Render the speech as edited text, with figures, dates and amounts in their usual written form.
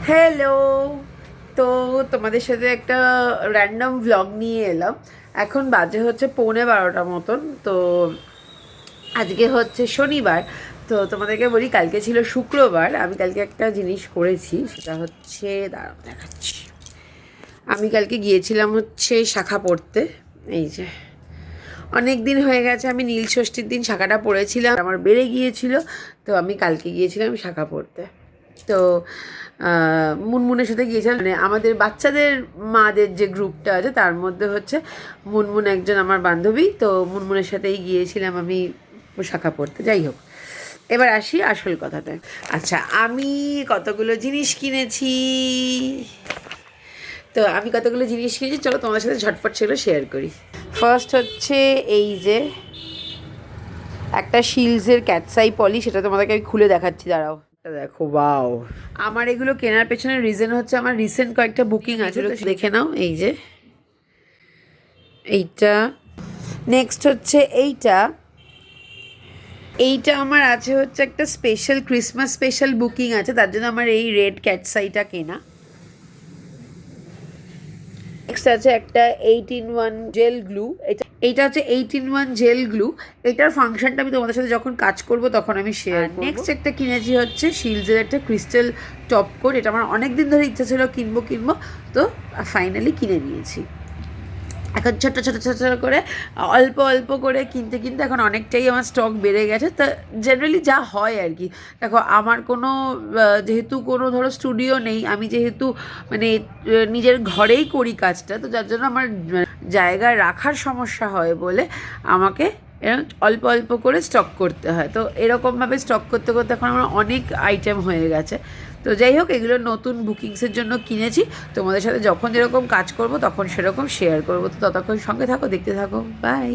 Hello. তো তোমাদের সাথে একটা র্যান্ডম ভ্লগ নিয়ে এলাম। এখন বাজে হচ্ছে 11:15 মতন। তো আজকে হচ্ছে শনিবার। তো তোমাদেরকে বলি, কালকে ছিল শুক্রবার। আমি কালকে একটা জিনিস করেছি, সেটা হচ্ছে দাঁড়াও দেখাচ্ছি। আমি কালকে গিয়েছিলাম হচ্ছে শাখা পড়তে। এই যে অনেক দিন হয়ে গেছে আমি নীল ষষ্ঠীর দিন শাখাটা পড়েছিলাম, আমার বেড়ে গিয়েছিল। তো আমি কালকে গিয়েছিলাম শাখা পড়তে। তো মুনমুনের সাথে গিয়েছিলাম, মানে আমাদের বাচ্চাদের মাদের যে গ্রুপটা আছে তার মধ্যে হচ্ছে মুনমুন একজন আমার বান্ধবী। তো মুনমুনের সাথেই গিয়েছিলাম আমি শাখা পড়তে। যাই হোক, এবার আসি আসল কথাতে। আচ্ছা, আমি কতগুলো জিনিস কিনেছি। চলো তোমাদের সাথে ঝটপট সেগুলো শেয়ার করি। ফার্স্ট হচ্ছে এই যে একটা শিলসের ক্যাটসাই পলি, সেটা তোমাদেরকে আমি খুলে দেখাচ্ছি, দাঁড়াও। দেখো, ওয়াও। আমার এগুলো কেনার পেছনে রিজন হচ্ছে আমার রিসেন্ট কয়েকটা বুকিং আছে, তো দেখে নাও। এই যে এইটা, নেক্সট হচ্ছে এইটা। এইটা আমার আছে হচ্ছে একটা স্পেশাল ক্রিসমাস স্পেশাল বুকিং আছে, তার জন্য আমার এই রেড ক্যাটসাইটা কেনা। নেক্সট আছে একটা 8-in-1 জেল গ্লু। এইটা হচ্ছে 8-in-1 জেল গ্লু। এটার ফাংশনটা আমি তোমাদের সাথে যখন কাজ করব তখন আমি শেয়ার করব। নেক্সট একটা কিনেছি হচ্ছে শিলসের একটা ক্রিস্টাল টপ কোট। এটা আমার অনেক দিন ধরে ইচ্ছা ছিল কিনবো, তো ফাইনালি কিনে নিয়েছি। এখন ছোট ছোট ছোট ছোট করে অল্প অল্প করে কিনতে কিনতে এখন অনেকটাই আমার স্টক বেড়ে গেছে। তো জেনারেলি যা হয় আর কি, দেখো আমার কোনো যেহেতু কোনো ধরো স্টুডিও নেই, আমি যেহেতু মানে নিজের ঘরেই করি কাজটা, তো যার জন্য আমার জায়গায় রাখার সমস্যা হয় বলে আমাকে এরকম অল্প অল্প করে স্টক করতে হয়। তো এরকমভাবে স্টক করতে করতে এখন আমার অনেক আইটেম হয়ে গেছে। তো যাই হোক, এগুলো নতুন বুকিংসের জন্য কিনেছি। তোমাদের সাথে যখন যেরকম কাজ করব তখন সেরকম শেয়ার করবো। তো ততক্ষণ সঙ্গে থাকো, দেখতে থাকো। বাই।